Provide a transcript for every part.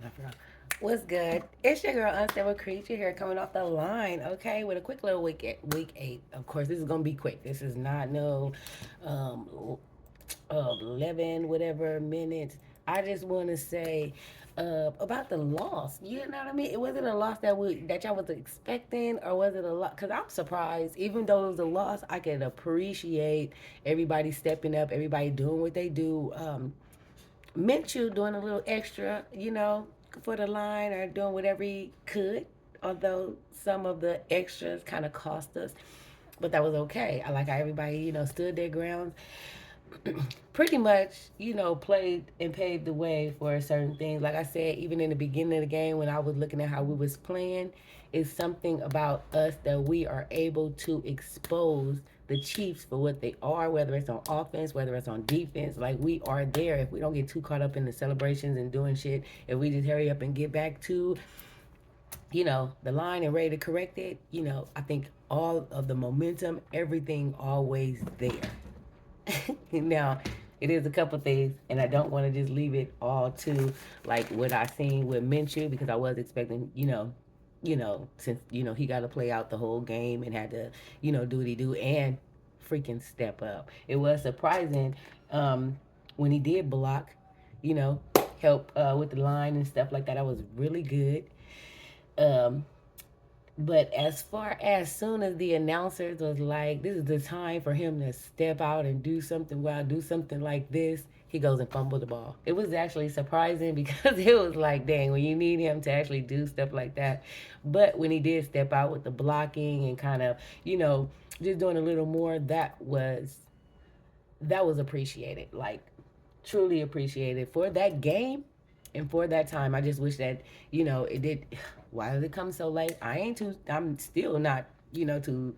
I forgot. What's good? It's your girl Unstable Creature here, coming off the line. Okay, with a quick little week 8. Of course, this is gonna be quick. This is not no 11 whatever minutes. I just want to say about the loss. You know what I mean? It wasn't a loss that y'all was expecting, or was it a loss? Because I'm surprised. Even though it was a loss, I can appreciate everybody stepping up, everybody doing what they do. Minshew doing a little extra, for the line, or doing whatever he could. Although some of the extras kind of cost us, but that was okay. I like how everybody, stood their ground, pretty much, played and paved the way for certain things. Like I said, even in the beginning of the game, when I was looking at how we was playing, is something about us that we are able to expose the Chiefs for what they are, whether it's on offense, whether it's on defense. Like, we are there. If we don't get too caught up in the celebrations and doing shit, if we just hurry up and get back to, the line and ready to correct it, I think all of the momentum, everything always there. Now, it is a couple things, and I don't want to just leave it all to like what I seen with Minshew, because I was expecting, since he got to play out the whole game and had to, do what he do and freaking step up. It was surprising when he did block, you know, help with the line and stuff like that. That was really good. Um, but as far as soon as the announcers was like, this is the time for him to step out and do something well, do something like this, he goes and fumbled the ball. It was actually surprising because it was like, dang, when you need him to actually do stuff like that. But when he did step out with the blocking and kind of, just doing a little more, that was appreciated. Like, truly appreciated for that game and for that time. I just wish that, it did. Why did it come so late? I'm still not, to.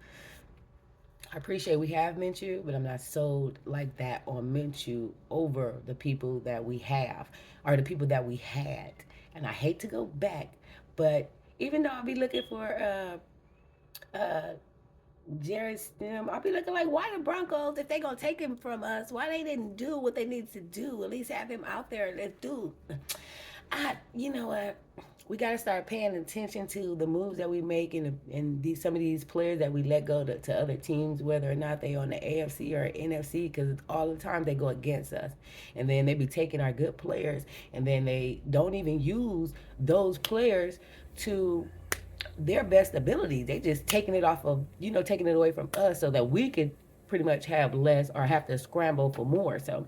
I appreciate we have Minshew, but I'm not sold like that on Minshew over the people that we have, or the people that we had. And I hate to go back, but even though I'll be looking for Jared Stem, I'll be looking like, why the Broncos, if they gonna take him from us, why they didn't do what they need to do? At least have him out there. Let's do. You know what? We got to start paying attention to the moves that we make, and some of these players that we let go to other teams, whether or not they on the AFC or NFC, because all the time they go against us, and then they be taking our good players, and then they don't even use those players to their best ability. They just taking it off of, taking it away from us so that we could pretty much have less or have to scramble for more. So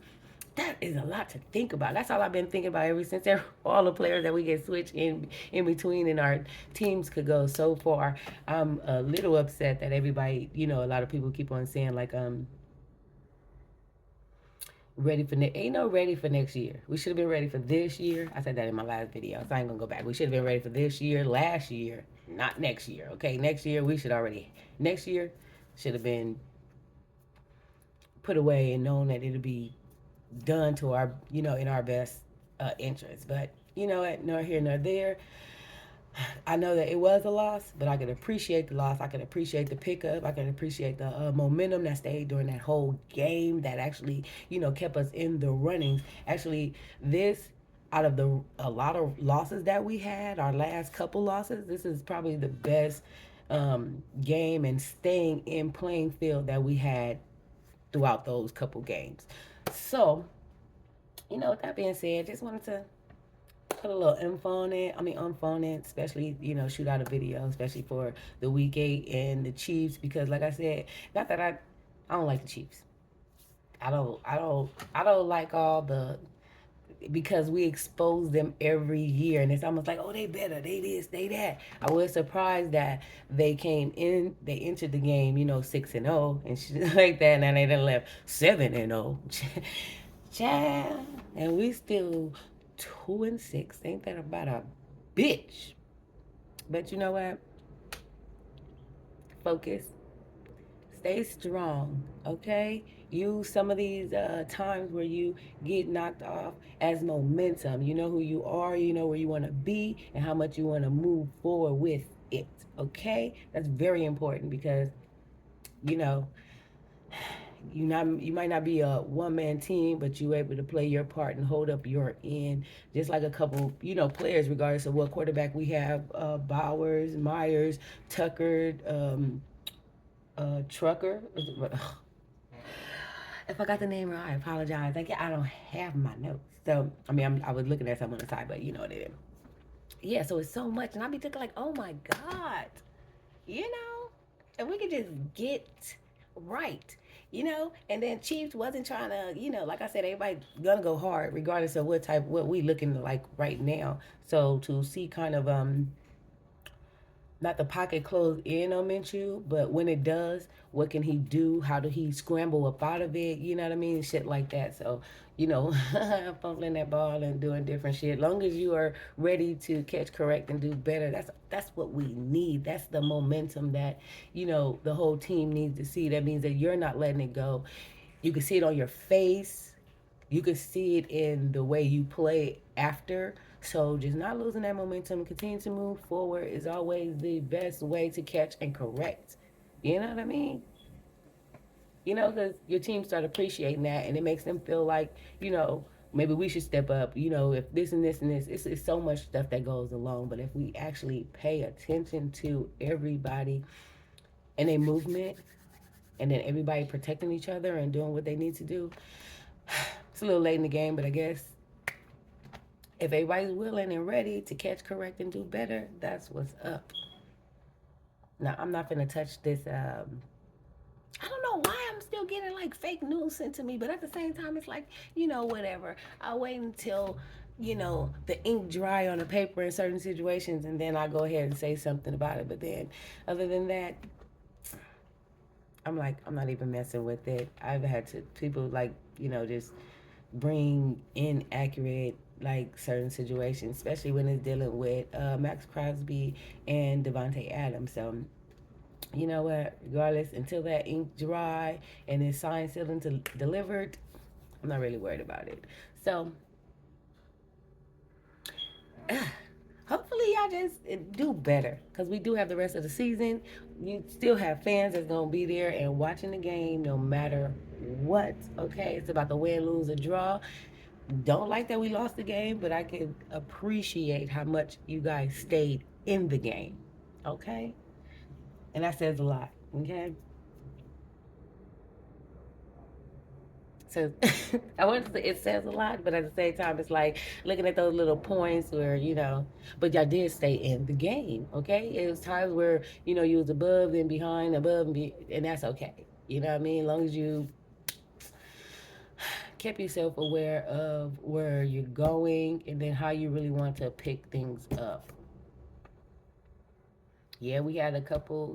that is a lot to think about. That's all I've been thinking about ever since all the players that we get switched in between, and our teams could go so far. I'm a little upset that everybody, a lot of people keep on saying like ready for ain't no ready for next year. We should have been ready for this year. I said that in my last video, so I ain't gonna go back. We should have been ready for this year, last year, not next year. Okay, next year we should already. Next year should have been put away and known that it'll be done to our, in our best interest. But you know what, nor here nor there. I know that it was a loss, but I could appreciate the loss. I could appreciate the pickup. I could appreciate the momentum that stayed during that whole game, that actually, kept us in the running. Actually, this, out of a lot of losses that we had, our last couple losses, this is probably the best game and staying in playing field that we had throughout those couple games. So, with that being said, just wanted to put a little info on it. Info on it, especially, shoot out a video, especially for the week 8 and the Chiefs, because like I said, not that I don't like the Chiefs. I don't like all the, because we expose them every year, and it's almost like, oh, they better, they this, they that. I was surprised that they entered the game, 6-0 and shit like that, and they done left 7-0. Child, and we still 2-6. Ain't that about a bitch? But you know what? Focus. Stay strong, okay? Use some of these times where you get knocked off as momentum. You know who you are, you know where you want to be, and how much you want to move forward with it, okay? That's very important because, you know, You might not be a one man team, but you able to play your part and hold up your end, just like a couple players, regardless of what quarterback we have. Bowers, Myers, Tucker, Trucker. If I got the name wrong, I apologize. I don't have my notes, so I mean I was looking at something on the side, but you know what it is. Yeah, so it's so much, and I be thinking like, oh my god, you know, if we could just get right, and then Chiefs wasn't trying to, like I said, everybody gonna go hard regardless of what we looking like right now. So to see kind of not the pocket close in on Minshew, but when it does, what can he do? How do he scramble up out of it? You know what I mean? Shit like that. So, fumbling that ball and doing different shit. Long as you are ready to catch correct and do better, that's what we need. That's the momentum that, the whole team needs to see. That means that you're not letting it go. You can see it on your face. You can see it in the way you play after. So just not losing that momentum and continue to move forward is always the best way to catch and correct. You know what I mean? Because your team start appreciating that, and it makes them feel like, maybe we should step up. If this and this and this, it's so much stuff that goes along. But if we actually pay attention to everybody and their movement, and then everybody protecting each other and doing what they need to do, it's a little late in the game, but I guess if everybody's willing and ready to catch, correct, and do better, that's what's up. Now, I'm not going to touch this. I don't know why I'm still getting like fake news sent to me, but at the same time, it's like, whatever. I'll wait until, the ink dry on the paper in certain situations, and then I go ahead and say something about it. But then, other than that, I'm like, I'm not even messing with it. I've had to, people like, just bring inaccurate like certain situations, especially when it's dealing with Max Crosby and Devontae Adams. So you know what? Regardless, until that ink dry and it's signed, sealed, and delivered, I'm not really worried about it. So hopefully y'all just do better, because we do have the rest of the season. You still have fans that's gonna be there and watching the game no matter what. Okay, it's about the win, lose, or draw. Don't like that we lost the game, but I can appreciate how much you guys stayed in the game. Okay? And that says a lot. Okay? So I want to say it says a lot, but at the same time, it's like looking at those little points where, but y'all did stay in the game. Okay? It was times where, you was above and behind, and that's okay. You know what I mean? As long as you kept yourself aware of where you're going and then how you really want to pick things up. Yeah, we had a couple,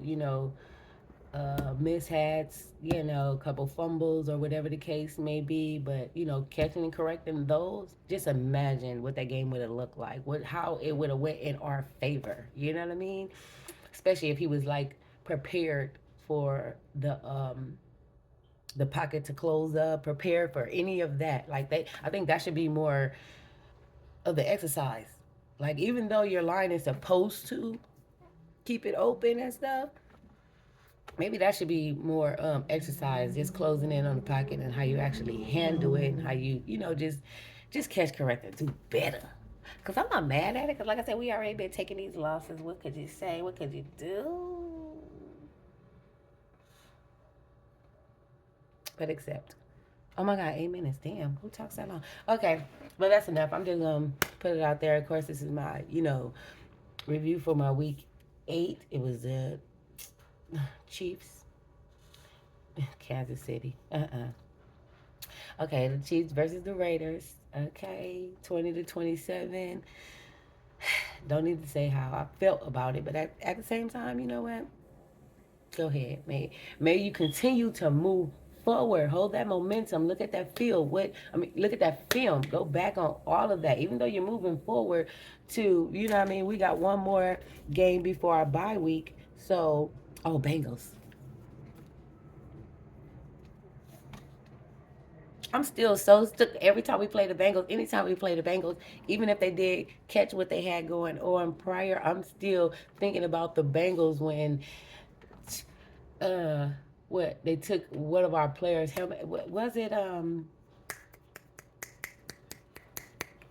mishaps, a couple fumbles or whatever the case may be, but catching and correcting those, just imagine what that game would have looked like, how it would have went in our favor. You know what I mean? Especially if he was like prepared for the pocket to close up, prepared for any of that. I think that should be more of the exercise. Like, even though your line is supposed to keep it open and stuff, maybe that should be more exercise, just closing in on the pocket and how you actually handle it and how you, just catch, correct, and do better. Because I'm not mad at it, because like I said, we already been taking these losses. What could you say? What could you do? But accept. Oh my God, 8 minutes. Damn, who talks that long? Okay, but that's enough. I'm just gonna put it out there. Of course, this is my, review for my week 8. It was the Chiefs, Kansas City. Okay, the Chiefs versus the Raiders. Okay, 20-27. Don't need to say how I felt about it, but at the same time, you know what? Go ahead. May you continue to move forward. Hold that momentum. Look at that field. Look at that film. Go back on all of that. Even though you're moving forward to, we got one more game before our bye week. So, Bengals. I'm still so stuck every time we play the Bengals, anytime we play the Bengals, even if they did catch what they had going on prior, I'm still thinking about the Bengals when uh what they took one of our players' helmet. Was it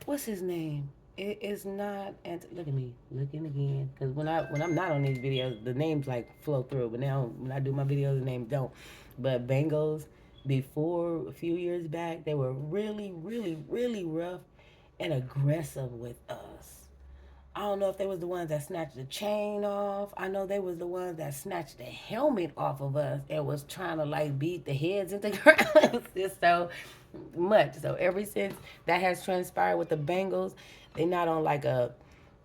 what's his name? It is not. And look at me looking again, because when I'm not on these videos, the names like flow through. But now when I do my videos, the names don't. But Bengals before a few years back, they were really, really, really rough and aggressive with us. I don't know if they was the ones that snatched the chain off. I know they was the ones that snatched the helmet off of us and was trying to like beat the heads into the ground. It was just so much. So ever since that has transpired with the Bengals, they not on like a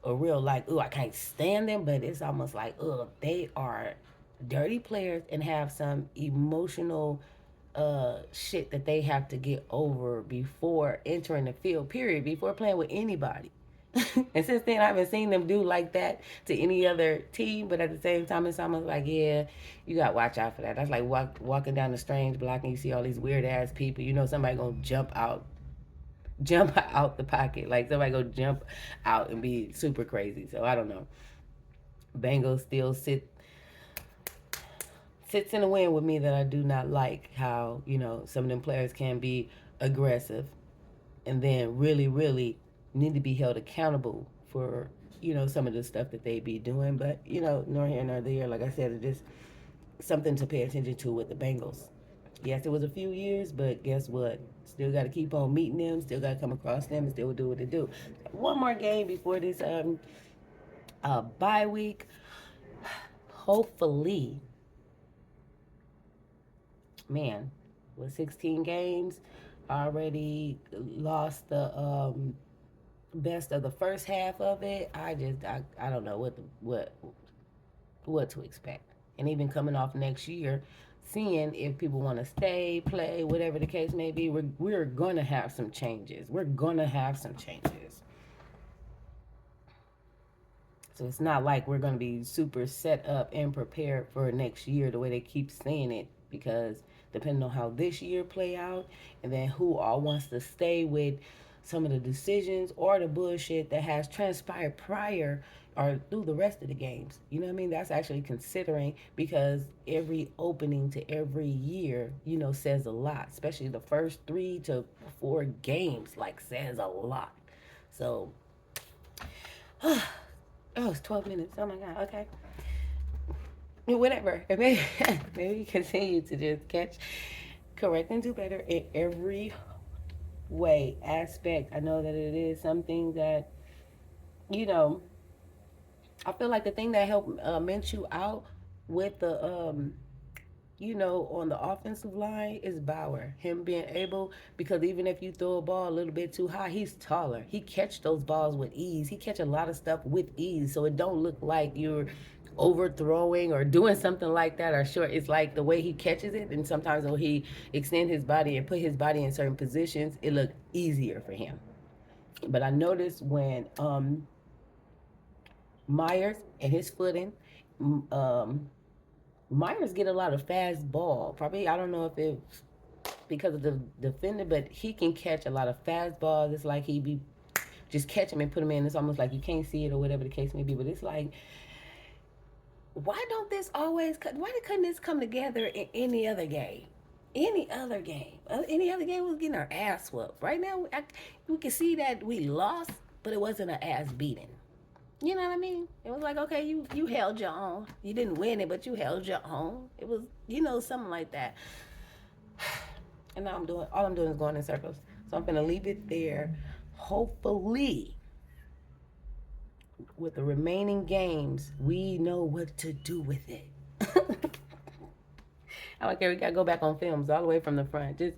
real like, ooh, I can't stand them, but it's almost like, they are dirty players and have some emotional shit that they have to get over before entering the field, period, before playing with anybody. And since then, I haven't seen them do like that to any other team. But at the same time, it's almost like, yeah, you got to watch out for that. That's like walking down the strange block and you see all these weird ass people. You know, somebody gonna jump out the pocket. Like somebody go jump out and be super crazy. So I don't know. Bengals still sits in the wind with me that I do not like how, some of them players can be aggressive and then really, really need to be held accountable for, some of the stuff that they be doing. But, nor here nor there. Like I said, it's just something to pay attention to with the Bengals. Yes, it was a few years, but guess what? Still got to keep on meeting them. Still got to come across them and still do what they do. One more game before this bye week. Hopefully, man, with 16 games, already lost the best of the first half of it. I don't know what to expect. And even coming off next year, seeing if people want to stay, play, whatever the case may be, we're gonna have some changes. We're gonna have some changes. So it's not like we're gonna be super set up and prepared for next year the way they keep saying it, because depending on how this year play out and then who all wants to stay with some of the decisions or the bullshit that has transpired prior or through the rest of the games. You know what I mean? That's actually considering, because every opening to every year, says a lot, especially the first 3 to 4 games, like says a lot. So, oh, it's 12 minutes. Oh my God. Okay. Whatever. Maybe continue to just correct, and do better in every way, aspect. I know that it is something that, I feel like the thing that helped mint you out with the on the offensive line is Bauer. Him being able, because even if you throw a ball a little bit too high, he's taller. He catch those balls with ease. He catch a lot of stuff with ease, so it don't look like you're overthrowing or doing something like that or short. It's like the way he catches it, and sometimes when he extend his body and put his body in certain positions, it look easier for him. But I noticed when Myers and his footing, Myers get a lot of fast ball. Probably, I don't know if it's because of the defender, but he can catch a lot of fast balls. It's like he be just catch him and put him in. It's almost like you can't see it or whatever the case may be. But it's like, why couldn't this come together in any other game? Any other game was getting our ass whooped. Right now, we can see that we lost, but it wasn't an ass beating. You know what I mean? It was like, okay, you held your own. You didn't win it, but you held your own. It was, something like that. And now all I'm doing is going in circles. So I'm going to leave it there. Hopefully, with the remaining games, we know what to do with it. I don't care. We got to go back on films all the way from the front. Just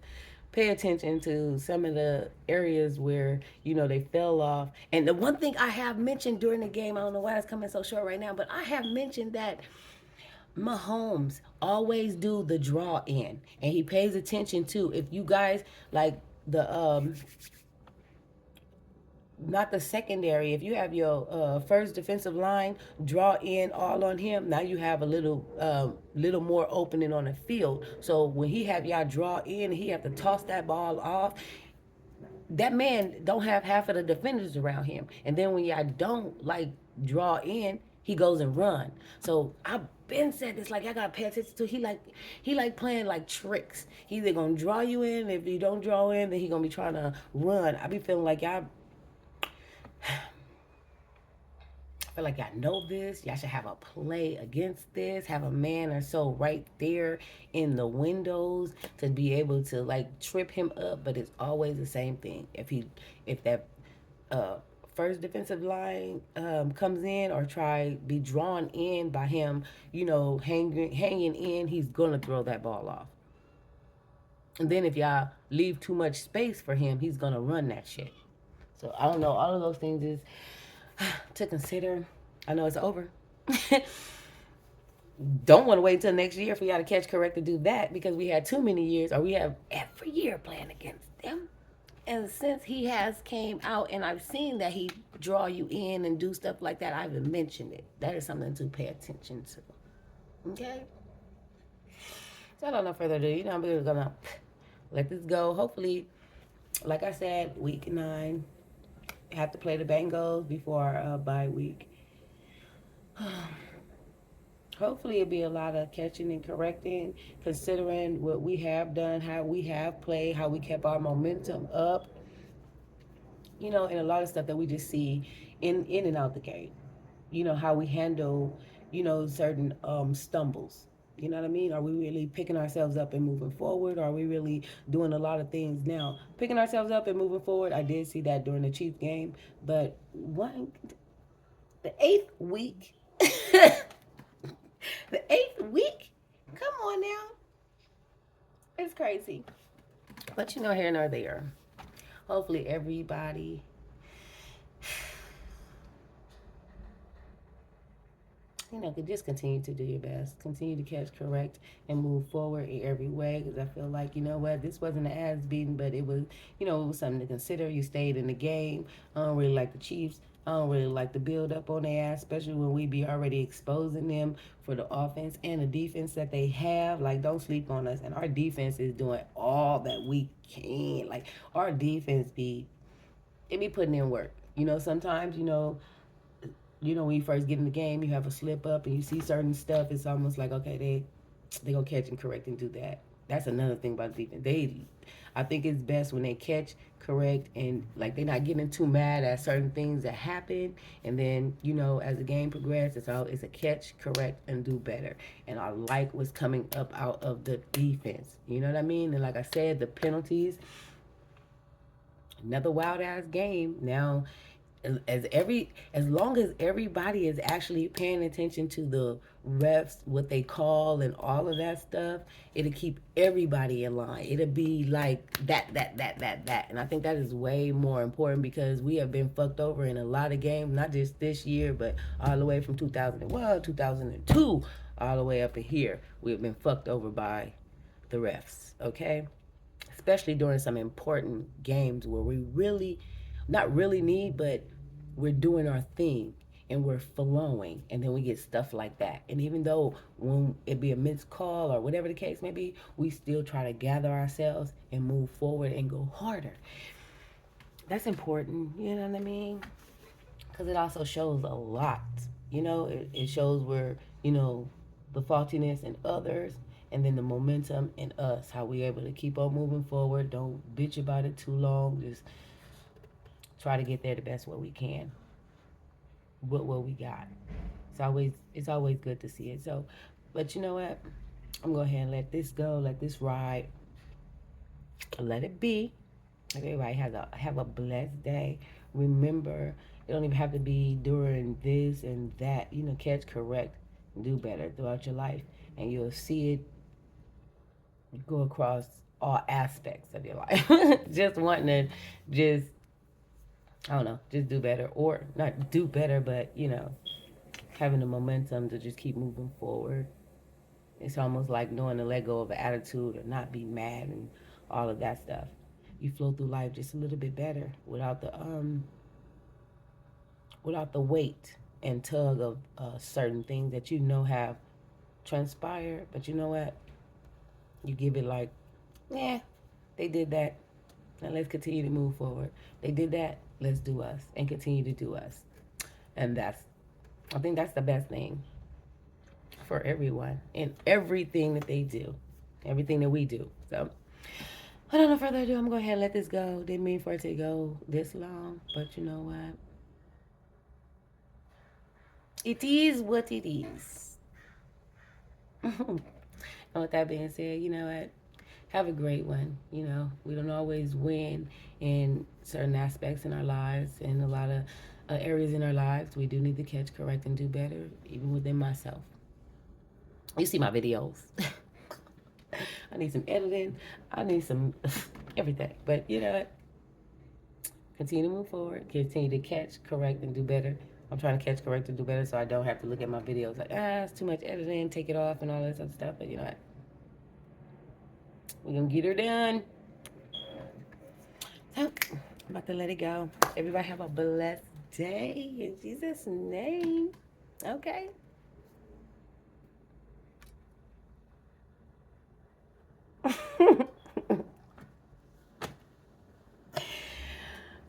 pay attention to some of the areas where, they fell off. And the one thing I have mentioned during the game, I don't know why it's coming so short right now, but I have mentioned that Mahomes always do the draw in. And he pays attention to, if you guys, like the, not the secondary. If you have your first defensive line draw in all on him, now you have a little more opening on the field. So when he have y'all draw in, he have to toss that ball off. That man don't have half of the defenders around him. And then when y'all don't like draw in, he goes and run. So I've been said this, like I gotta pay attention to. He like playing like tricks. He either gonna draw you in. If you don't draw in, then he gonna be trying to run. I be feeling like y'all feel like y'all know this. Y'all should have a play against this. Have a man or so right there in the windows to be able to like trip him up. But it's always the same thing. If that uh, first defensive line comes in or try be drawn in by him, hanging in, he's gonna throw that ball off. And then if y'all leave too much space for him, he's gonna run that shit. So I don't know. All of those things is to consider. I know it's over. Don't want to wait until next year for y'all to catch correct to do that because we had too many years, or we have every year playing against them. And since he has came out and I've seen that he draw you in and do stuff like that, I've mentioned it. That is something to pay attention to. Okay? So I don't know further ado. We're gonna let this go. Hopefully, like I said, week 9, have to play the Bengals before our bye week. Hopefully it'll be a lot of catching and correcting, considering what we have done, how we have played, how we kept our momentum up, and a lot of stuff that we just see in and out the game. How we handle, certain stumbles. You know what I mean? Are we really picking ourselves up and moving forward? Or are we really doing a lot of things now? Picking ourselves up and moving forward, I did see that during the Chiefs game. But the 8th week, the 8th week, come on now. It's crazy. But here nor there. Hopefully everybody could just continue to do your best, continue to catch correct, and move forward in every way. Because I feel like, this wasn't an ass beating, but it was, it was something to consider. You stayed in the game. I don't really like the Chiefs. I don't really like the build up on their ass, especially when we be already exposing them for the offense and the defense that they have. Like, don't sleep on us. And our defense is doing all that we can. Like, our defense it be putting in work. Sometimes, when you first get in the game, you have a slip up and you see certain stuff. It's almost like, okay, they gonna catch and correct and do that. That's another thing about the defense. I think it's best when they catch, correct, and like they're not getting too mad at certain things that happen. And then as the game progresses, it's a catch, correct, and do better. And I like what's coming up out of the defense. You know what I mean? And like I said, the penalties. Another wild ass game now. As long as everybody is actually paying attention to the refs, what they call, and all of that stuff, it'll keep everybody in line. It'll be like that. And I think that is way more important because we have been fucked over in a lot of games, not just this year, but all the way from 2001, 2002, all the way up to here. We have been fucked over by the refs, okay? Especially during some important games where we really, not really need, but we're doing our thing and we're flowing, and then we get stuff like that. And even though when it be a missed call or whatever the case may be, we still try to gather ourselves and move forward and go harder. That's important, you know what I mean? Because it also shows a lot. It shows where, the faultiness in others, and then the momentum in us, how we able to keep on moving forward. Don't bitch about it too long. Just try to get there the best way we can with what we got. It's always good to see it. So, but you know what? I'm going to go ahead and let this go, let this ride, let it be. Everybody have a blessed day. Remember, it don't even have to be during this and that. Catch, correct, do better throughout your life, and you'll see it go across all aspects of your life. Just wanting to just, I don't know, just do better, or not do better, but having the momentum to just keep moving forward. It's almost like knowing to let go of an attitude or not be mad and all of that stuff. You flow through life just a little bit better without the weight and tug of certain things that have transpired. But you know what? You give it like, yeah, they did that. Now let's continue to move forward. They did that. Let's do us and continue to do us. And that's I think that's the best thing for everyone in everything that they do, everything that we do. So, without no further ado, I'm going to go ahead and let this go. Didn't mean for it to go this long, but you know what? It is what it is. And with that being said, you know what? Have a great one. You know, we don't always win in certain aspects in our lives and a lot of areas in our lives. We do need to catch, correct, and do better, even within myself. You see my videos. I need some editing. I need some everything. But you know what? Continue to move forward. Continue to catch, correct, and do better. I'm trying to catch, correct, and do better so I don't have to look at my videos like, it's too much editing, take it off, and all this other stuff. But you know what? We're going to get her done. So, I'm about to let it go. Everybody have a blessed day in Jesus' name. Okay.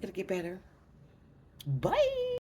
It'll get better. Bye.